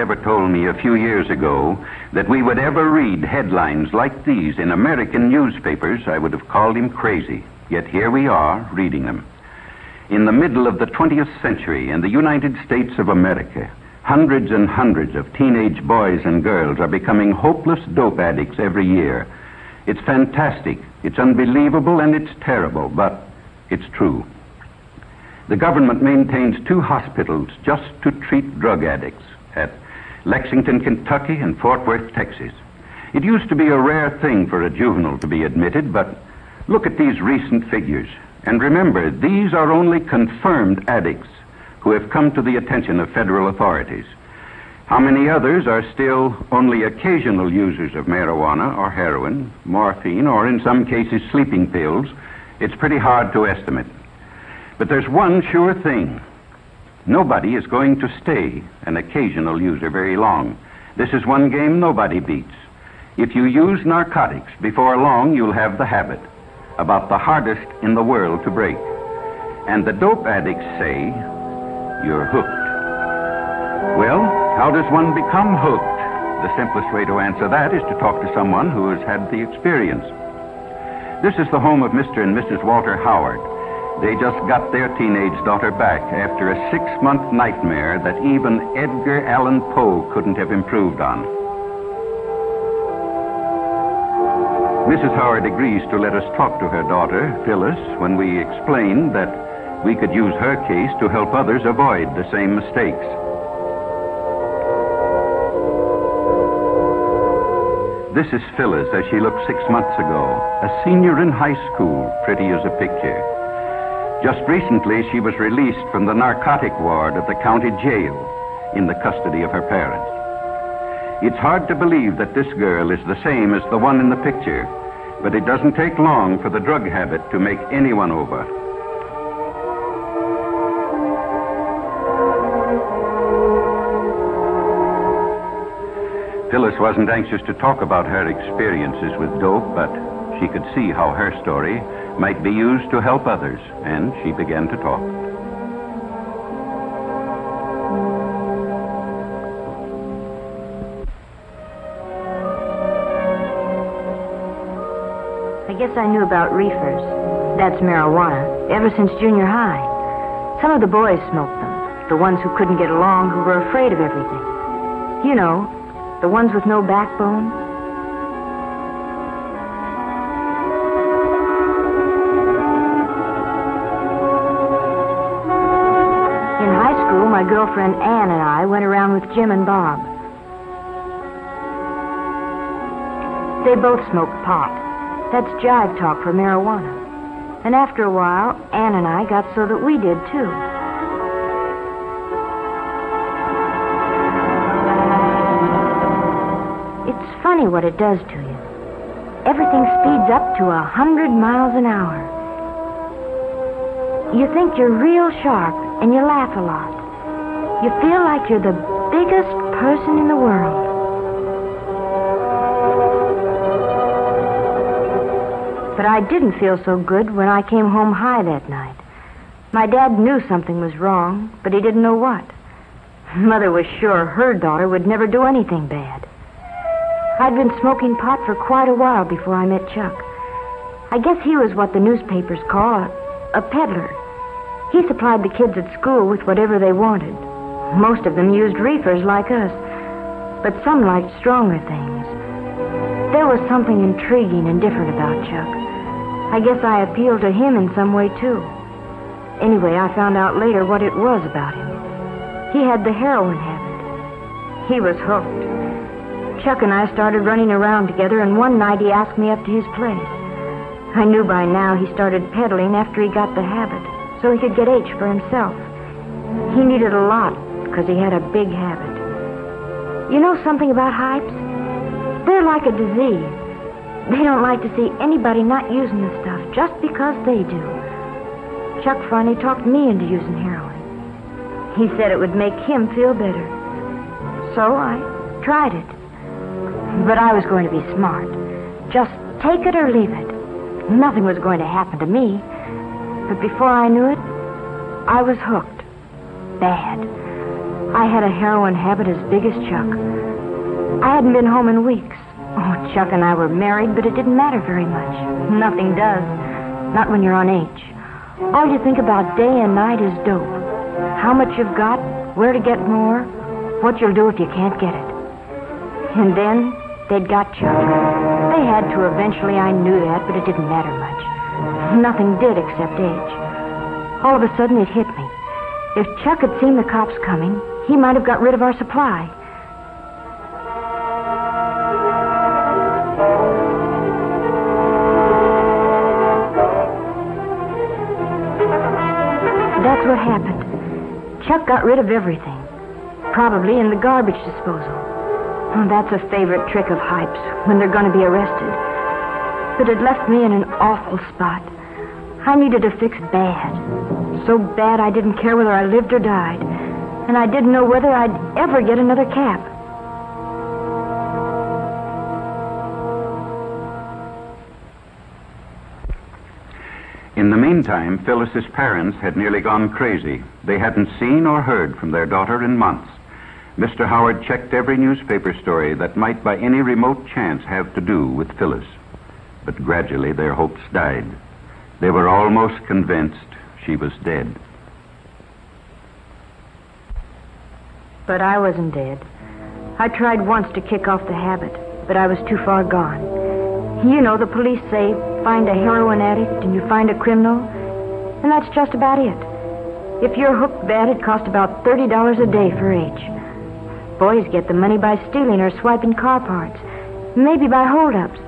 ever told me a few years ago that we would ever read headlines like these in American newspapers, I would have called him crazy. Yet here we are, reading them. In the middle of the 20th century, in the United States of America, hundreds and hundreds of teenage boys and girls are becoming hopeless dope addicts every year. It's fantastic, it's unbelievable, and it's terrible, but it's true. The government maintains 2 hospitals just to treat drug addicts at Lexington, Kentucky, and Fort Worth, Texas. It used to be a rare thing for a juvenile to be admitted, but look at these recent figures. And remember, these are only confirmed addicts who have come to the attention of federal authorities. How many others are still only occasional users of marijuana or heroin, morphine, or in some cases sleeping pills? It's pretty hard to estimate. But there's one sure thing. Nobody is going to stay an occasional user very long. This is one game nobody beats. If you use narcotics, before long you'll have the habit, about the hardest in the world to break. And the dope addicts say, you're hooked. Well, how does one become hooked? The simplest way to answer that is to talk to someone who has had the experience. This is the home of Mr. and Mrs. Walter Howard. They just got their teenage daughter back after a 6-month nightmare that even Edgar Allan Poe couldn't have improved on. Mrs. Howard agrees to let us talk to her daughter, Phyllis, when we explain that we could use her case to help others avoid the same mistakes. This is Phyllis as she looked 6 months ago, a senior in high school, pretty as a picture. Just recently, she was released from the narcotic ward of the county jail in the custody of her parents. It's hard to believe that this girl is the same as the one in the picture, but it doesn't take long for the drug habit to make anyone over. Phyllis wasn't anxious to talk about her experiences with dope, but she could see how her story might be used to help others, and she began to talk. I guess I knew about reefers, that's marijuana, ever since junior high. Some of the boys smoked them, the ones who couldn't get along, who were afraid of everything. You know, the ones with no backbone. In high school, my girlfriend Ann and I went around with Jim and Bob. They both smoked pot. That's jive talk for marijuana. And after a while, Ann and I got so that we did, too. It's funny what it does to you. Everything speeds up to 100 miles an hour. You think you're real sharp, and you laugh a lot. You feel like you're the biggest person in the world. But I didn't feel so good when I came home high that night. My dad knew something was wrong, but he didn't know what. Mother was sure her daughter would never do anything bad. I'd been smoking pot for quite a while before I met Chuck. I guess he was what the newspapers call a peddler. He supplied the kids at school with whatever they wanted. Most of them used reefers like us, but some liked stronger things. There was something intriguing and different about Chuck. I guess I appealed to him in some way, too. Anyway, I found out later what it was about him. He had the heroin habit. He was hooked. Chuck and I started running around together, and one night he asked me up to his place. I knew by now he started peddling after he got the habit, so he could get H for himself. He needed a lot, because he had a big habit. You know something about hypes? They're like a disease. They don't like to see anybody not using the stuff just because they do. Chuck finally talked me into using heroin. He said it would make him feel better. So I tried it. But I was going to be smart. Just take it or leave it. Nothing was going to happen to me. But before I knew it, I was hooked. Bad. I had a heroin habit as big as Chuck. I hadn't been home in weeks. Oh, Chuck and I were married, but it didn't matter very much. Nothing does. Not when you're on H. All you think about day and night is dope. How much you've got, where to get more, what you'll do if you can't get it. And then they'd got Chuck. They had to eventually, I knew that, but it didn't matter much. Nothing did except H. All of a sudden it hit me. If Chuck had seen the cops coming, he might have got rid of our supply. That's what happened. Chuck got rid of everything. Probably in the garbage disposal. Oh, that's a favorite trick of Hype's when they're going to be arrested. But it left me in an awful spot. I needed a fix bad. So bad I didn't care whether I lived or died. And I didn't know whether I'd ever get another cap. In the meantime, Phyllis's parents had nearly gone crazy. They hadn't seen or heard from their daughter in months. Mr. Howard checked every newspaper story that might by any remote chance have to do with Phyllis. But gradually their hopes died. They were almost convinced she was dead. But I wasn't dead. I tried once to kick off the habit, but I was too far gone. You know, the police say, find a heroin addict and you find a criminal, and that's just about it. If you're hooked bad, it costs about $30 a day for H. Boys get the money by stealing or swiping car parts, maybe by holdups.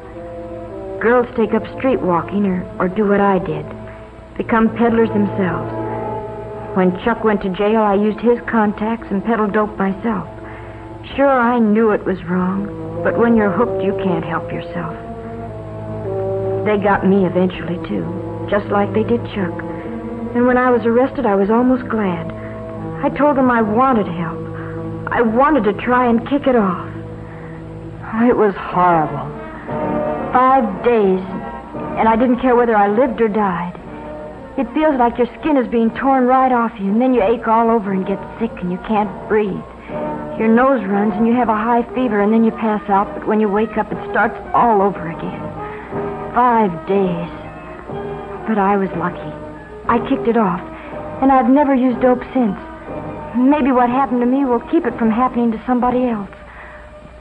Girls take up street walking or do what I did, become peddlers themselves. When Chuck went to jail, I used his contacts and peddled dope myself. Sure, I knew it was wrong, but when you're hooked, you can't help yourself. They got me eventually, too, just like they did Chuck. And when I was arrested, I was almost glad. I told them I wanted help. I wanted to try and kick it off. It was horrible. 5 days, and I didn't care whether I lived or died. It feels like your skin is being torn right off you, and then you ache all over and get sick and you can't breathe. Your nose runs and you have a high fever, and then you pass out, but when you wake up, it starts all over again. 5 days. But I was lucky. I kicked it off, and I've never used dope since. Maybe what happened to me will keep it from happening to somebody else.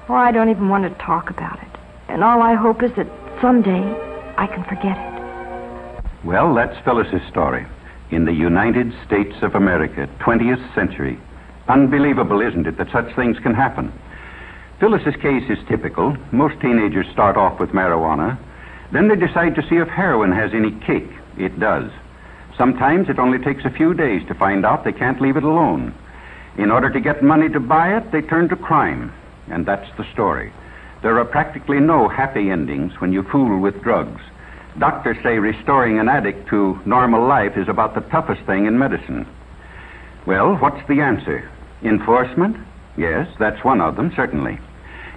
Oh, I don't even want to talk about it. And all I hope is that someday I can forget it. Well, that's Phyllis's story. In the United States of America, 20th century. Unbelievable, isn't it, that such things can happen? Phyllis's case is typical. Most teenagers start off with marijuana. Then they decide to see if heroin has any kick. It does. Sometimes it only takes a few days to find out they can't leave it alone. In order to get money to buy it, they turn to crime. And that's the story. There are practically no happy endings when you fool with drugs. Doctors say restoring an addict to normal life is about the toughest thing in medicine. Well, what's the answer? Enforcement? Yes, that's one of them, certainly.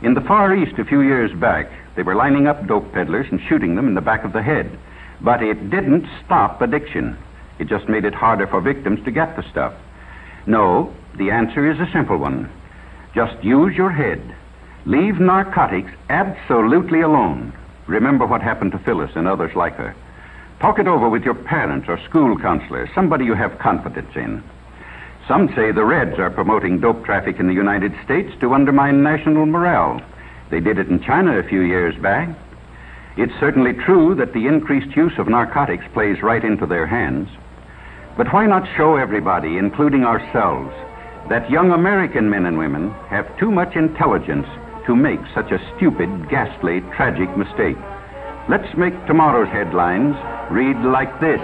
In the Far East a few years back, they were lining up dope peddlers and shooting them in the back of the head. But it didn't stop addiction. It just made it harder for victims to get the stuff. No, the answer is a simple one. Just use your head. Leave narcotics absolutely alone. Remember what happened to Phyllis and others like her. Talk it over with your parents or school counselor, somebody you have confidence in. Some say the Reds are promoting dope traffic in the United States to undermine national morale. They did it in China a few years back. It's certainly true that the increased use of narcotics plays right into their hands. But why not show everybody, including ourselves, that young American men and women have too much intelligence to make such a stupid, ghastly, tragic mistake? Let's make tomorrow's headlines read like this.